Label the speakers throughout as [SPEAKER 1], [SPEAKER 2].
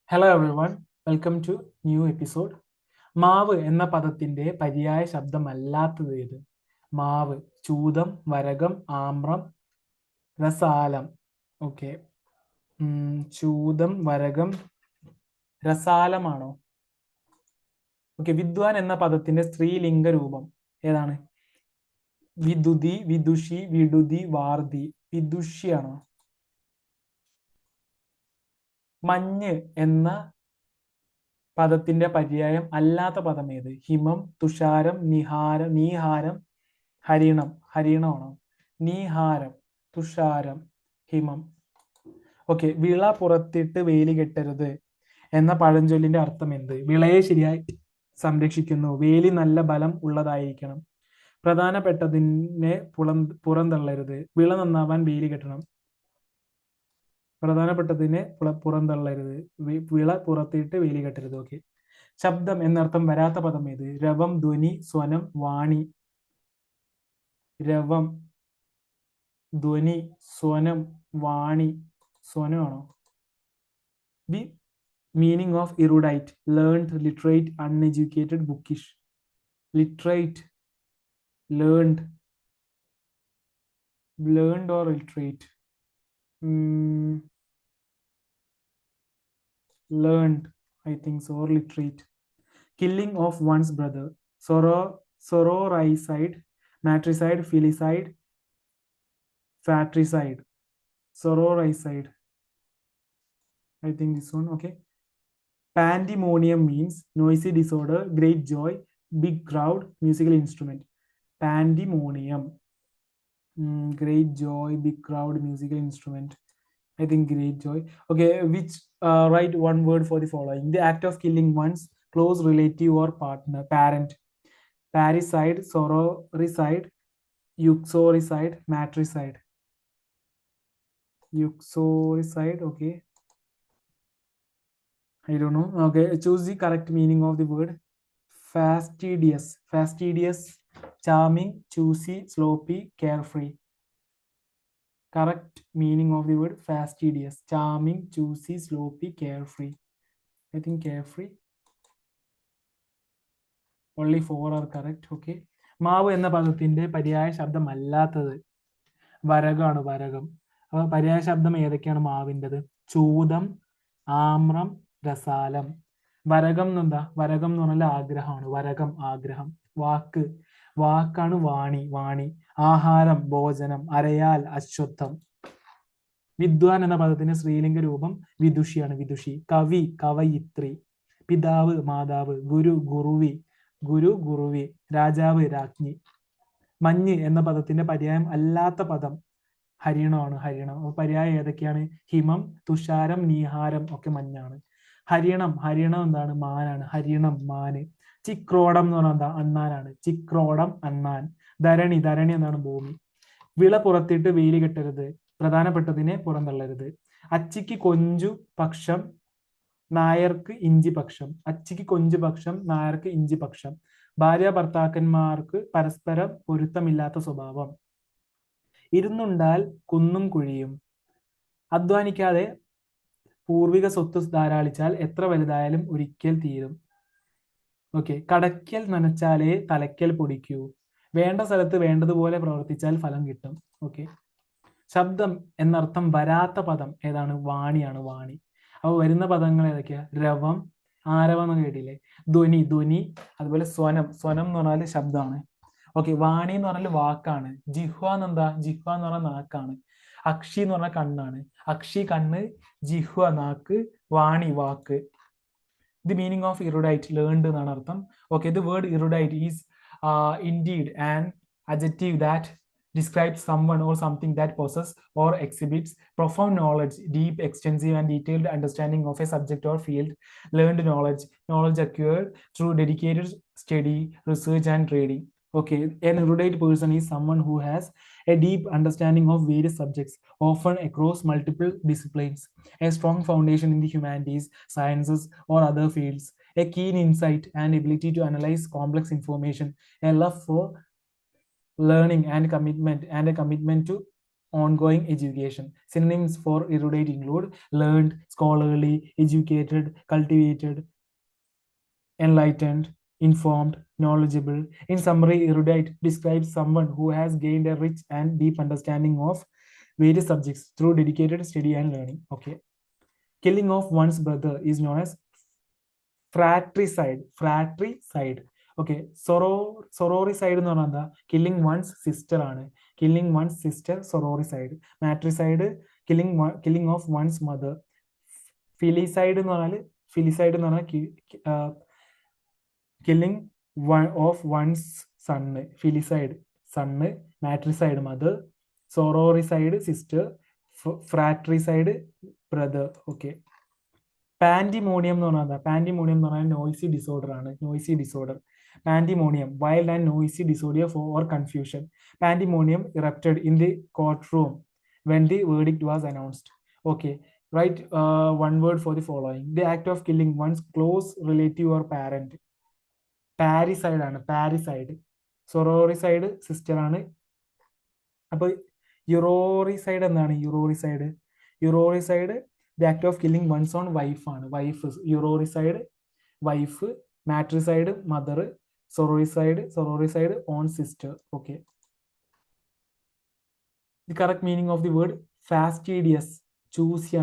[SPEAKER 1] Hello everyone, welcome to new episode. മാവ് എന്ന പദത്തിന്റെ പര്യായ ശബ്ദമല്ലാത്തത് ഏത്? മാവ്, ചൂതം, വരകം, ആമ്രം, രസാലം. ഓക്കെ, ചൂതം, വരകം, രസാലമാണോ? ഓക്കെ, വിദ്വാൻ എന്ന പദത്തിന്റെ സ്ത്രീലിംഗ രൂപം ഏതാണ്? വിദുതി, വിദുഷി, വിടുതി, വാർതി. വിദുഷിയാണോ? മഞ്ഞ് എന്ന പദത്തിന്റെ പര്യായം അല്ലാത്ത പദം ഏത്? ഹിമം, തുഷാരം, നീഹാരം, ഹരിണം. ഹരിണമാണോ? നീഹാരം, തുഷാരം, ഹിമം. ഓക്കെ, വിള പുറത്തിട്ട് വേലി കെട്ടരുത് എന്ന പഴഞ്ചൊല്ലിന്റെ അർത്ഥം എന്ത്? വിളയെ ശരിയായി സംരക്ഷിക്കുന്നു, വേലി നല്ല ബലം ഉള്ളതായിരിക്കണം, പ്രധാനപ്പെട്ടതിനെ പുറന്തള്ളരുത്, വിള നന്നാവാൻ വേലി കെട്ടണം. പ്രധാനപ്പെട്ടതിനെ പുറന്തള്ളരുത്, വിള പുറത്തിട്ട് വേലി കെട്ടരുത്. ഓക്കെ, ശബ്ദം എന്നർത്ഥം വരാത്ത പദം ഏത്? രവം, ധ്വനി, സ്വനം, വാണി. രവം, ധ്വനി, സ്വനം, വാണി. സ്വനമാണോ? The meaning of erudite: learned, literate, uneducated, bookish. Literate, learned, learned or literate? Learned, I think so, or literate. Killing of one's brother: sororicide, matricide, filicide, fratricide. Sororicide, I think this one. Okay. Pandemonium means noisy disorder, great joy, big crowd, musical instrument. Pandemonium, great joy, big crowd, musical instrument. I think great joy. Okay, which write one word for the following: the act of killing one's close relative or partner. Parent. Parricide, sororicide, uxoricide, matricide. Uxoricide, okay. I don't know. Okay, choose the correct meaning of the word. Fastidious. Fastidious, charming, choosy, sloppy, carefree. Correct meaning of the word fastidious: charming, choosy, sloppy, carefree. I think carefree. Only 4 are correct. Okay. മാവ് എന്ന പദത്തിന്റെ പര്യായ ശബ്ദമല്ലാത്തത് വരകമാണ്, വരകം. അപ്പൊ പര്യായ ശബ്ദം ഏതൊക്കെയാണ് മാവിൻ്റെത്? ചൂതം, ആമ്രം, രസാലം. വരകം എന്നെന്താ? വരകം എന്ന് പറഞ്ഞാൽ ആഗ്രഹമാണ്. വരകം, ആഗ്രഹം. വാക്ക്, വാക്കാണ് വാണി, വാണി. ആഹാരം, ഭോജനം. അരയാൽ, അശ്വത്ഥം. വിദ്വാൻ എന്ന പദത്തിന്റെ സ്ത്രീലിംഗ രൂപം വിദുഷിയാണ്, വിദുഷി. കവി, കവയിത്രി. പിതാവ്, മാതാവ്. ഗുരു, ഗുരുവി, ഗുരു, ഗുരുവി. രാജാവ്, രാജ്ഞി. മഞ്ഞ് എന്ന പദത്തിന്റെ പര്യായം അല്ലാത്ത പദം ഹരിണമാണ്, ഹരിണം. അപ്പൊ പര്യായം ഏതൊക്കെയാണ്? ഹിമം, തുഷാരം, നീഹാരം ഒക്കെ മഞ്ഞാണ്. ഹരിണം, ഹരിണം എന്താണ്? മാനാണ്. ഹരിണം, മാന്. ചിക്രോടം എന്ന് പറഞ്ഞാൽ എന്താ? അണ്ണാനാണ്. ചിക്രോടം, അണ്ണാൻ. ധരണി, ധരണി എന്താണ്? ഭൂമി. വിള പുറത്തിട്ട് വേലി കെട്ടരുത്, പ്രധാനപ്പെട്ടതിനെ പുറന്തള്ളരുത്. അച്ചിക്ക് കൊഞ്ചു പക്ഷം, നായർക്ക് ഇഞ്ചി പക്ഷം. അച്ചിക്ക് കൊഞ്ചു പക്ഷം, നായർക്ക് ഇഞ്ചി പക്ഷം. ഭാര്യ ഭർത്താക്കന്മാർക്ക് പരസ്പരം പൊരുത്തമില്ലാത്ത സ്വഭാവം. ഇരുന്നുണ്ടാൽ കുന്നും കുഴിയും. അധ്വാനിക്കാതെ പൂർവിക സ്വത്ത് ധാരാളിച്ചാൽ എത്ര വലുതായാലും ഒരിക്കൽ തീരും. ഓക്കെ. കടയ്ക്കൽ നനച്ചാലേ തലയ്ക്കൽ പൊടിക്കൂ. വേണ്ട സ്ഥലത്ത് വേണ്ടതുപോലെ പ്രവർത്തിച്ചാൽ ഫലം കിട്ടും. ഓക്കെ. ശബ്ദം എന്നർത്ഥം വരാത്ത പദം ഏതാണ്? വാണിയാണ്, വാണി. അപ്പൊ വരുന്ന പദങ്ങൾ ഏതൊക്കെയാ? രവം, ആരവം എന്ന് കേട്ടില്ലേ? ധ്വനി, ധ്വനി. അതുപോലെ സ്വനം, സ്വനം എന്ന് പറഞ്ഞാൽ ശബ്ദമാണ്. ഓക്കെ. വാണി എന്ന് പറഞ്ഞാൽ വാക്കാണ്. ജിഹ്വ എന്നെന്താ? ജിഹ്വ എന്ന് പറഞ്ഞാൽ നാക്കാണ്. അക്ഷി എന്ന് പറഞ്ഞാൽ കണ്ണാണ്. അക്ഷി, കണ്ണ്. ജിഹ്വ, നാക്ക്. വാണി, വാക്ക്. The meaning of erudite: learned എന്നാണ് അർത്ഥം. Okay, the word erudite is indeed an adjective that describes someone or something that possesses or exhibits profound knowledge, deep, extensive, and detailed understanding of a subject or field. Learned knowledge, knowledge acquired through dedicated study, research, and reading. Okay, an erudite person is someone who has a deep understanding of various subjects, often across multiple disciplines, a strong foundation in the humanities, sciences, or other fields, a keen insight and ability to analyze complex information, a love for learning, and a commitment to ongoing education. Synonyms for erudite include learned, scholarly, educated, cultivated, enlightened, informed, knowledgeable. In summary, erudite describes someone who has gained a rich and deep understanding of various subjects through dedicated study and learning. Okay. Killing of one's brother is known as fratricide. Fratricide. Okay. Sororicide എന്ന് പറഞ്ഞാൽ എന്താ? Killing one's sister ആണ്. Killing one's sister, sororicide. Matricide, killing of one's mother. Filicide എന്ന് പറഞ്ഞാൽ killing one of one's son. Filicide, son. Matricide, mother. Sororicide, sister. Fratricide, brother. Okay. Pandemonium എന്ന് പറഞ്ഞാൽ പാൻഡിമോണിയം എന്ന് പറഞ്ഞാൽ നോയ്സി ഡിസോർഡർ ആണ്. Noisy disorder. Pandemonium, wild and noisy disorder or confusion. Pandemonium erupted in the courtroom when the verdict was announced. Okay, write one word for the following. The act of killing one's close relative or parent. Parricide ആണ്. Parricide. Sororicide, sister ആണ്. അപ്പോൾ uxoricide എന്താണ്? Uxoricide the act of killing one's own wife ആണ്. Wife. Uxoricide wife. Matricide mother. sororicide own sister. Okay. The correct meaning of the word fastidious. Choosy.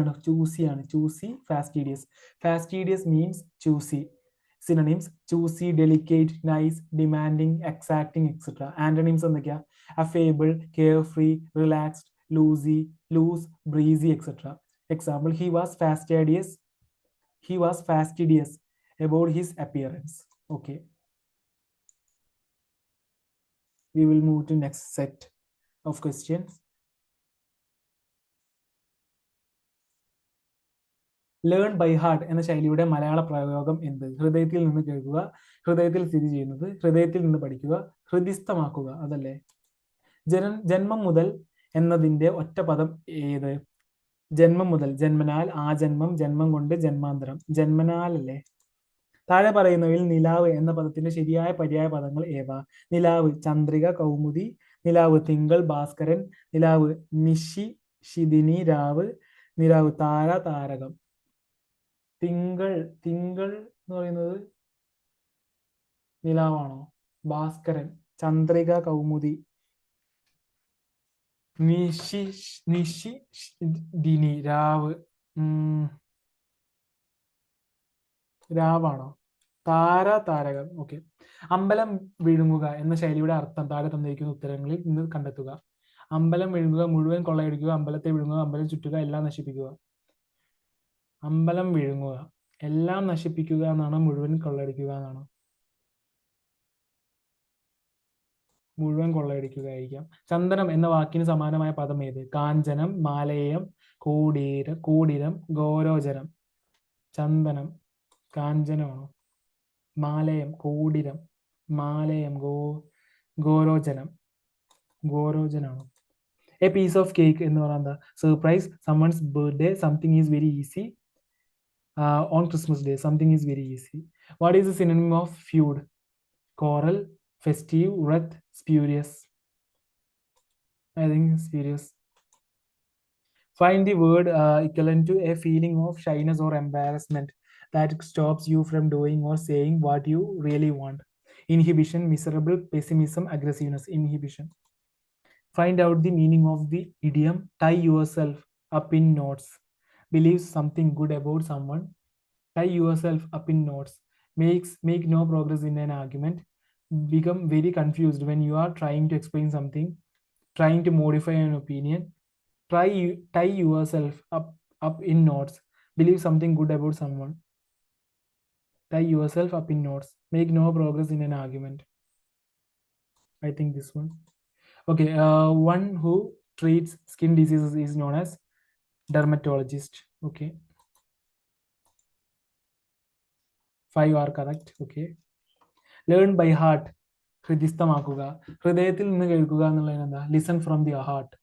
[SPEAKER 1] Fastidious. Fastidious means choosy. Synonyms: choosy, delicate, nice, demanding, exacting, etc. Antonyms എന്തൊക്കെയാ? affable, carefree, relaxed, loose, breezy, etc. Example: he was fastidious about his appearance. Okay. We will move to next set of questions. Learn by heart എന്ന ശൈലിയുടെ മലയാള പ്രയോഗം എന്ത്? ഹൃദയത്തിൽ നിന്ന് കേൾക്കുക, ഹൃദയത്തിൽ സ്ഥിതി ചെയ്യുന്നത്, ഹൃദയത്തിൽ നിന്ന് പഠിക്കുക, ഹൃദിസ്ഥമാക്കുക. അതല്ലേ? ജന്മം മുതൽ എന്നതിന്റെ ഒറ്റ പദം ഏത്? ജന്മം മുതൽ, ജന്മനാൽ, ആജന്മം, ജന്മം കൊണ്ട്, ജന്മാന്തരം. ജന്മനാൽ അല്ലേ? താഴെ പറയുന്നവയിൽ നിലാവ് എന്ന പദത്തിന്റെ ശരിയായ പര്യായ പദങ്ങൾ ഏവ? നിലാവ് ചന്ദ്രിക, കൗമുദി. നിലാവ് തിങ്കൾ, ഭാസ്കരൻ. നിലാവ് നിശി, ശിദിനി, രാവ്. നിലാവ് താര, താരകം. തിങ്കൾ എന്ന് പറയുന്നത് നിലാവാണോ? ഭാസ്കരൻ. ചന്ദ്രിക, കൗമുദി. നിശി ദിനി, രാവ്. രാവാണോ? താര, താരകം. ഓക്കെ. അമ്പലം വിഴുങ്ങുക എന്ന ശൈലിയുടെ അർത്ഥം താഴെ തന്നിരിക്കുന്ന ഉത്തരങ്ങളിൽ നിന്ന് കണ്ടെത്തുക. അമ്പലം വിഴുങ്ങുക, മുഴുവൻ കൊള്ളയടിക്കുക, അമ്പലത്തെ വിഴുങ്ങുക, അമ്പലം ചുറ്റുക, എല്ലാം നശിപ്പിക്കുക. അമ്പലം വിഴുങ്ങുക, എല്ലാം നശിപ്പിക്കുക എന്നാണോ? മുഴുവൻ കൊള്ളയടിക്കുക എന്നാണോ? മുഴുവൻ കൊള്ളയടിക്കുക ആയിരിക്കാം. ചന്ദനം എന്ന വാക്കിന് സമാനമായ പദം ഏത്? കാഞ്ചനം, മാലേയം, കൂടിരം, ഗോരോചനം. ചന്ദനം കാഞ്ചനമാണോ? മാലയം കൂടിരം, മാലയം ഗോരോചനാണോ? എ പീസ് ഓഫ് കേക്ക് എന്ന് പറയുന്നത് surprise, summons birthday, something is very easy. On Christmas day something is very easy. What is the synonym of feud? Quarrel, festive, wrath, spurious. I think spurious. Find the word equivalent to a feeling of shyness or embarrassment that stops you from doing or saying what you really want. Inhibition, miserable, pessimism, aggressiveness. Inhibition. Find out the meaning of the idiom tie yourself up in knots. Believe something good about someone. Tie yourself up in knots. Make no progress in an argument. Become very confused when you are trying to explain something, trying to modify an opinion. Tie yourself up in knots. Believe something good about someone. Tie yourself up in knots. Make no progress in an argument. I think this one. Okay. One who treats skin diseases is known as dermatologist. Okay. 5 are correct. Okay. Learn by heart, ഹൃദിസ്ഥമാക്കുക. ഹൃദയത്തിൽ നിന്ന് കേൾക്കുക എന്നുള്ളതിന് എന്താ? Listen from the heart.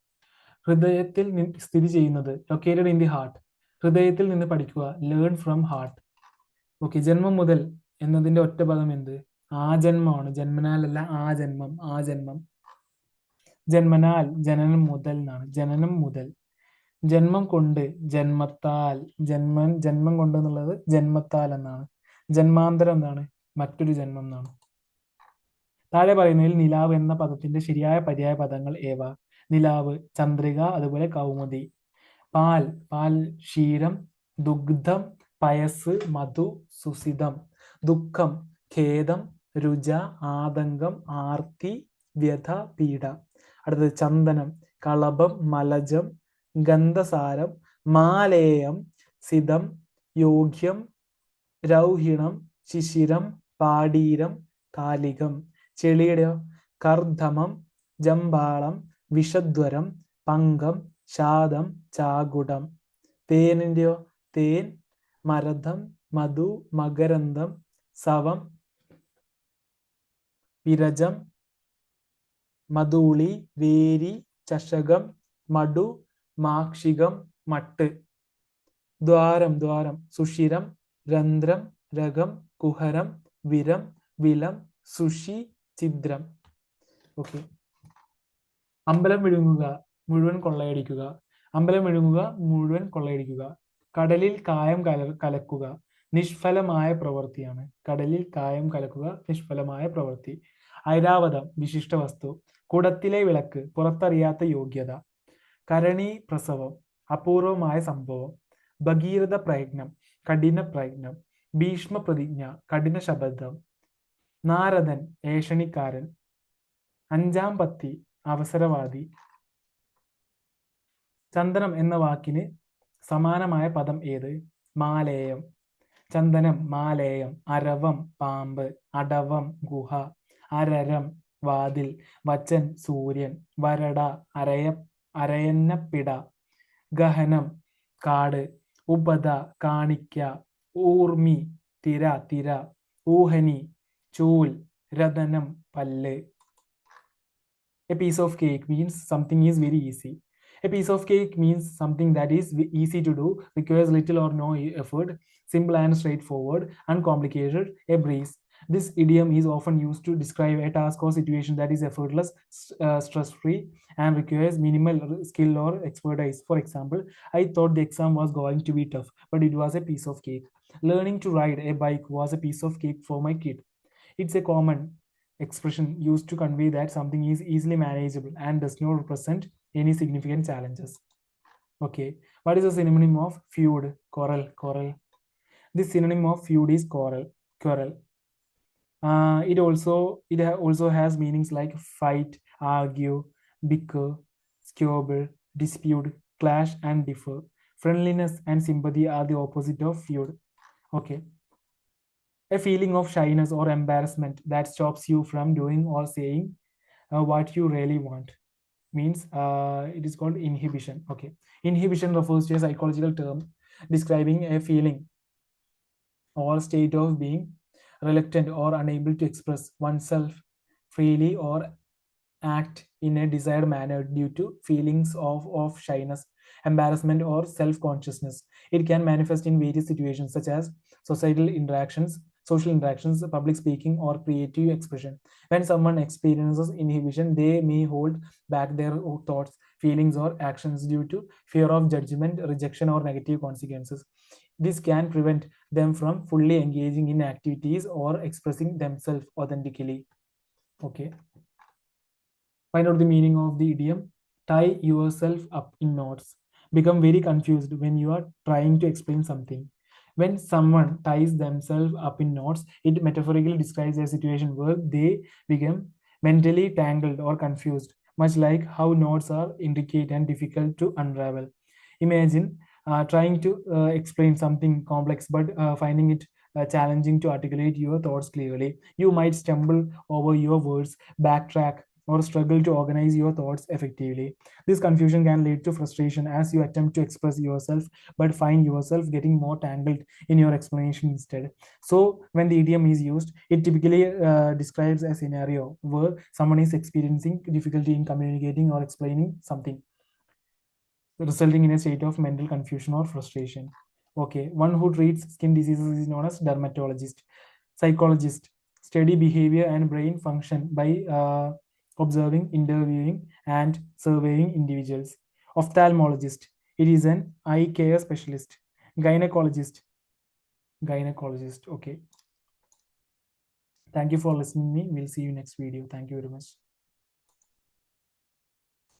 [SPEAKER 1] ഹൃദയത്തിൽ സ്ഥിതി ചെയ്യുന്നത്, located in the heart. ഹൃദയത്തിൽ നിന്ന് പഠിക്കുക, ലേൺ ഫ്രം ഹാർട്ട്. ഓക്കെ. ജന്മം മുതൽ എന്നതിന്റെ ഒറ്റ പദം എന്ത്? ആജന്മമാണ്. ജന്മനാലല്ല, ആജന്മം. ജന്മനാൽ ജനനം മുതൽ എന്നാണ്. ജനനം മുതൽ. ജന്മം കൊണ്ട് ജന്മത്താൽ. ജന്മം കൊണ്ട് എന്നുള്ളത് ജന്മത്താൽ എന്നാണ്. ജന്മാന്തരം എന്താണ്? മറ്റൊരു ജന്മം എന്നാണ്. താഴെ പറയുന്നതിൽ നിലാവ് എന്ന പദത്തിന്റെ ശരിയായ പര്യായ പദങ്ങൾ ഏവ? നിലാവ്, ചന്ദ്രിക, അതുപോലെ കൗമുദി. പാൽ, പാൽ, ക്ഷീരം, ദുഗ്ധം, പയസ്, മധു, സുസിതം. ദുഃഖം, ഖേദം, രുച, ആതങ്കം, ആർത്തി, വ്യഥ, പീഡ. അടുത്തത് ചന്ദനം, കളഭം, മലജം, ഗന്ധസാരം, മാലേയം, സിതം, യോഗ്യം, രൗഹിണം, ശിശിരം, പാടീരം, കാലികം. ചെളിയുടെയോ? കർദ്ധമം, ജമ്പാളം, വിഷദ്വരം, പങ്കം, ശാദം, ചാകുടം. തേനിന്റെയോ? തേൻ, മരതം, മധു, മകരന്തം, സവം, വിരജം, മധൂളി, വേരി, ചഷകം, മടു, മാക്ഷികം, മട്ട്. ദ്വാരം, ദ്വാരം, സുഷിരം, രന്ധ്രം, രകം, കുഹരം, വിരം, വിലം, സുഷി, ഛിദ്രം. ഓക്കെ. അമ്പലം വിഴുങ്ങുക, മുഴുവൻ കൊള്ളയടിക്കുക. അമ്പലം വിഴുങ്ങുക, മുഴുവൻ കൊള്ളയടിക്കുക. കടലിൽ കായം കലക്കുക, നിഷ്ഫലമായ പ്രവൃത്തിയാണ്. കടലിൽ കായം കലക്കുക, നിഷ്ഫലമായ പ്രവൃത്തി. ഐരാവതം, വിശിഷ്ട വസ്തു. കുടത്തിലെ വിളക്ക്, പുറത്തറിയാത്ത യോഗ്യത. കരണി പ്രസവം, അപൂർവമായ സംഭവം. ഭഗീരഥ പ്രയത്നം, കഠിന പ്രയത്നം. ഭീഷ്മ പ്രതിജ്ഞ, കഠിന ശബ്ദം. നാരദൻ, ഏഷണിക്കാരൻ. അഞ്ചാം പത്തി, അവസരവാദി. ചന്ദനം എന്ന വാക്കിന് സമാനമായ പദം ഏത്? മാലേയം. ചന്ദനം, മാലേയം. അരവം, പാമ്പ്. അടവം, ഗുഹ. അരരം, വാതിൽ. വച്ചൻ, സൂര്യൻ. വരട, അരയന്നപ്പിട. ഗഹനം, കാട്. ഉപത, കാണിക്ക. ഊർമി, തിര, തിര. ഊഹനി, ചൂൽ. രതനം, പല്ല്. A piece of cake means something is very easy. A piece of cake means something that is easy to do, requires little or no effort, simple and straightforward, uncomplicated, a breeze. This idiom is often used to describe a task or situation that is effortless, stress-free, and requires minimal skill or expertise. For example, I thought the exam was going to be tough, but it was a piece of cake. Learning to ride a bike was a piece of cake for my kid. It's a common expression used to convey that something is easily manageable and does not represent any significant challenges. Okay, what is the synonym of feud? Quarrel, quarrel. This synonym of feud is quarrel, quarrel. It also has meanings like fight, argue, bicker, squabble, dispute, clash, and differ. Friendliness and sympathy are the opposite of feud. Okay. A feeling of shyness or embarrassment that stops you from doing or saying what you really want means it is called inhibition. Okay. Inhibition refers to a psychological term describing a feeling or state of being reluctant or unable to express oneself freely or act in a desired manner due to feelings of shyness, embarrassment, or self-consciousness. It can manifest in various situations such as social interactions, public speaking, or creative expression. When someone experiences inhibition, they may hold back their thoughts, feelings, or actions due to fear of judgment, rejection, or negative consequences. This can prevent them from fully engaging in activities or expressing themselves authentically. Okay. Find out the meaning of the idiom. Tie yourself up in knots. Become very confused when you are trying to explain something. When someone ties themselves up in knots, it metaphorically describes a situation where they become mentally tangled or confused, much like how knots are intricate and difficult to unravel. Imagine trying to explain something complex but finding it challenging to articulate your thoughts clearly. You might stumble over your words, backtrack, or struggle to organize your thoughts effectively. This confusion can lead to frustration as you attempt to express yourself but find yourself getting more tangled in your explanation instead. So when the idiom is used, it typically describes a scenario where someone is experiencing difficulty in communicating or explaining something, resulting in a state of mental confusion or frustration. Okay, one who treats skin diseases is known as dermatologist. Psychologist study behavior and brain function by observing, interviewing, and surveying individuals. Ophthalmologist, it is an eye care specialist. Gynecologist, okay. Thank you for listening to me. We'll see you next video. Thank you very much.